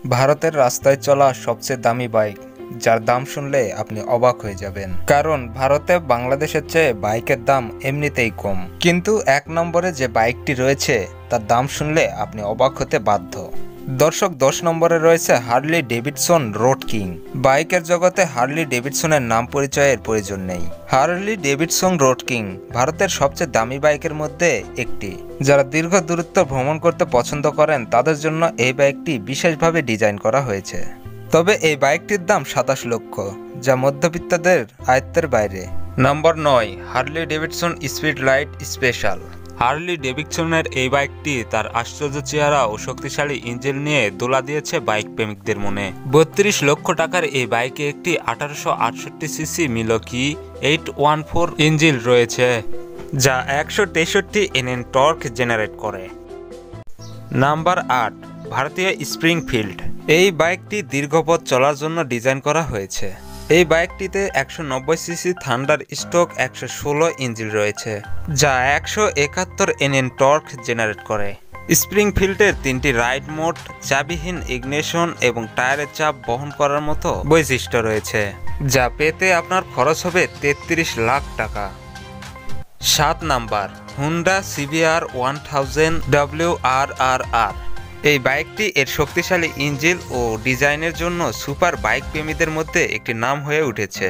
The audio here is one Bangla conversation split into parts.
ভারতের রাস্তায় চলা সবচেয়ে দামি বাইক, যার দাম শুনলে আপনি অবাক হয়ে যাবেন। কারণ ভারতে বাংলাদেশের চেয়ে বাইকের দাম এমনিতেই কম, কিন্তু এক নম্বরে যে বাইকটি রয়েছে তার দাম শুনলে আপনি অবাক হতে বাধ্য। দর্শক, 10 নম্বরে রয়েছে হার্লি ডেভিডসন রোড কিং। বাইকের জগতে হার্লি ডেভিডসনের নাম পরিচয়ের প্রয়োজন নেই। হার্লি ডেভিডসন রোড কিং ভারতের সবচেয়ে দামি বাইকের মধ্যে একটি। যারা দীর্ঘ দূরত্ব ভ্রমণ করতে পছন্দ করেন তাদের জন্য এই বাইকটি বিশেষভাবে ডিজাইন করা হয়েছে। তবে এই বাইকটির দাম 27 লক্ষ, যা মধ্যবিত্তদের আয়ত্তের বাইরে। Number 9, Harley Davidson speed light special. Harley ডেভিডসনের এই বাইকটি তার আশ্চর্য চেহারা ও শক্তিশালী ইঞ্জিন নিয়ে দোলা দিয়েছে বাইক প্রেমিকদের মনে। 32 লক্ষ টাকার এই বাইকে একটি 1868 সিসি মিলকি 814 ইঞ্জিন রয়েছে, যা 163 এনএম টর্ক জেনারেট করে। নাম্বার 8, ভারতীয় স্প্রিংফিল্ড। এই বাইকটি দীর্ঘ পথ চলার জন্য ডিজাইন করা হয়েছে। এই বাইকটিতে 190 সিসি থান্ডার স্ট্রোক 116 ইঞ্জিন রয়েছে, যা 171 এনএম টর্ক জেনারেট করে। স্প্রিংফিল্ডের 3টি রাইড মোড, চাবিহীন ইগনিশন এবং টায়ারের চাপ বহন করার মতো বৈশিষ্ট্য রয়েছে, যা পেতে আপনার খরচ হবে 33 লাখ টাকা। 7 নাম্বার, হুন্ডা সিবিআর 1000 WRRR। এই বাইকটি এর শক্তিশালী ইঞ্জিন ও ডিজাইনের জন্য সুপার বাইক প্রেমীদের মধ্যে একটি নাম হয়ে উঠেছে।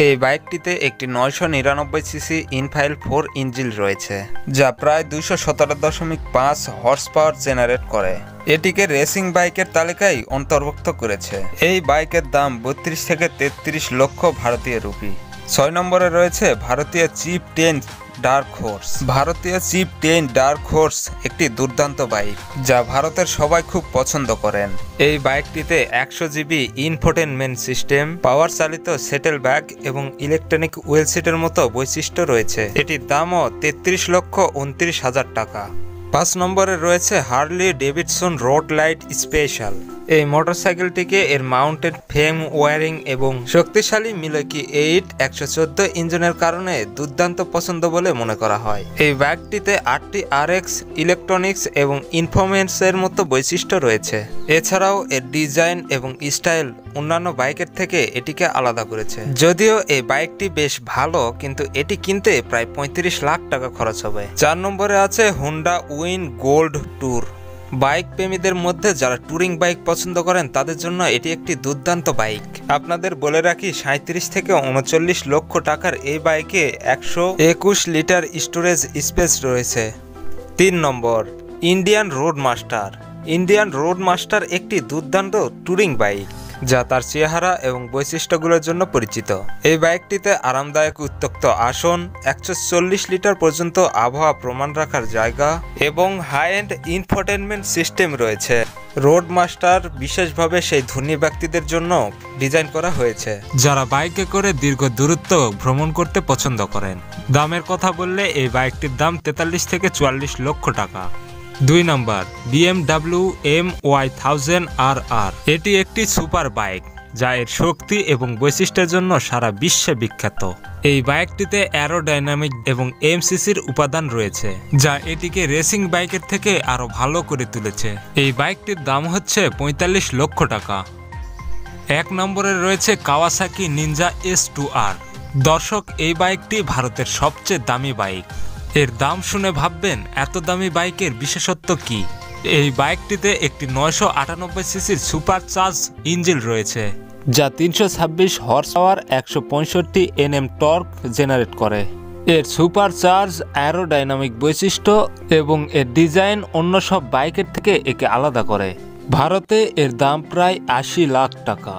এই বাইকটিতে একটি 999 সিসি ইনফাইল 4 ইঞ্জিন রয়েছে, যা প্রায় 217.5 হর্স পাওয়ার জেনারেট করে। এটিকে রেসিং বাইকের তালিকায় অন্তর্ভুক্ত করেছে। এই বাইকের দাম 32 থেকে 33 লক্ষ ভারতীয় রুপি। 6 নম্বরে রয়েছে ভারতীয় চিপ 10 ডার্ক হর্স। ভারতীয় চিপ 10 ডার্ক হর্স একটি দুর্দান্ত বাইক, যা ভারতের সবাই খুব পছন্দ করেন। এই বাইকটিতে 100 জিবি ইনফোটেনমেন্ট সিস্টেম, পাওয়ার চালিত সেটেল ব্যাগ এবং ইলেকট্রনিক হুইল সিটের মতো বৈশিষ্ট্য রয়েছে। এটির দামও 33 লক্ষ 29 হাজার টাকা। 5 নম্বরে রয়েছে Harley Davidson Road Light Special. এই মোটরসাইকেলটিকে এর মাউন্টেড ফ্রেম ওয়ারিং এবং শক্তিশালী মিলকি 8 114 ইঞ্জিনের কারণে দুর্দান্ত পছন্দ বলে মনে করা হয়। এই বাইকটিতে 8টি RX ইলেকট্রনিক্স এবং ইনফরমেন্সের মতো বৈশিষ্ট্য রয়েছে। এছাড়াও এর ডিজাইন এবং স্টাইল অন্যান্য বাইকের থেকে এটিকে আলাদা করেছে। যদিও এই বাইকটি বেশ ভালো, কিন্তু এটি কিনতে প্রায় 35 লাখ টাকা খরচ হবে। 4 নম্বরে আছে Honda win gold tour. Bike প্রেমীদের মধ্যে যারা ট্যুরিং বাইক পছন্দ করেন তাদের জন্য এটি একটি দুর্দান্ত বাইক। আপনাদের বলে রাখি, 37 থেকে 39 লক্ষ টাকার এই বাইকে 121 লিটার স্টোরেজ স্পেস রয়েছে। 3 number, Indian road master. Indian road master একটি দুর্দান্ত ট্যুরিং বাইক, যা তার চেহারা এবং বৈশিষ্ট্যগুলোর জন্য পরিচিত। এই বাইকটিতে আরামদায়ক উত্তপ্ত আসন, 140 লিটার পর্যন্ত আবহাওয়া প্রমাণ রাখার জায়গা এবং হাই এন্ড ইনফোটেনমেন্ট সিস্টেম রয়েছে। রোড মাস্টার বিশেষভাবে সেই ধনী ব্যক্তিদের জন্য ডিজাইন করা হয়েছে যারা বাইকে করে দীর্ঘ দূরত্ব ভ্রমণ করতে পছন্দ করেন। দামের কথা বললে এই বাইকটির দাম 43 থেকে 44 লক্ষ টাকা। 2 নম্বর, BMW MY 1000 RR। এটি একটি সুপার বাইক, যা এর শক্তি এবং বৈশিষ্ট্যের জন্য সারা বিশ্বে বিখ্যাত। এই বাইকটিতে অ্যারোডাইনামিক এবং এমসিসির উপাদান রয়েছে, যা এটিকে রেসিং বাইকের থেকে আরো ভালো করে তুলেছে। এই বাইকটির দাম হচ্ছে 45 লক্ষ টাকা। 1 নম্বরে রয়েছে কাওয়াসাকি নিনজা S2R। দর্শক, এই বাইকটি ভারতের সবচেয়ে দামি বাইক। এর দাম শুনে ভাববেন এত দামি বাইকের বিশেষত্ব কি? এই বাইকটিতে একটি 998 সিসির সুপার চার্জ ইঞ্জিন রয়েছে, যা 326 horse power 165 NM torque generate করে। এর সুপার চার্জ, অ্যারোডাইনামিক বৈশিষ্ট্য এবং এর ডিজাইন অন্য সব বাইকের থেকে একে আলাদা করে। ভারতে এর দাম প্রায় 80 লাখ টাকা।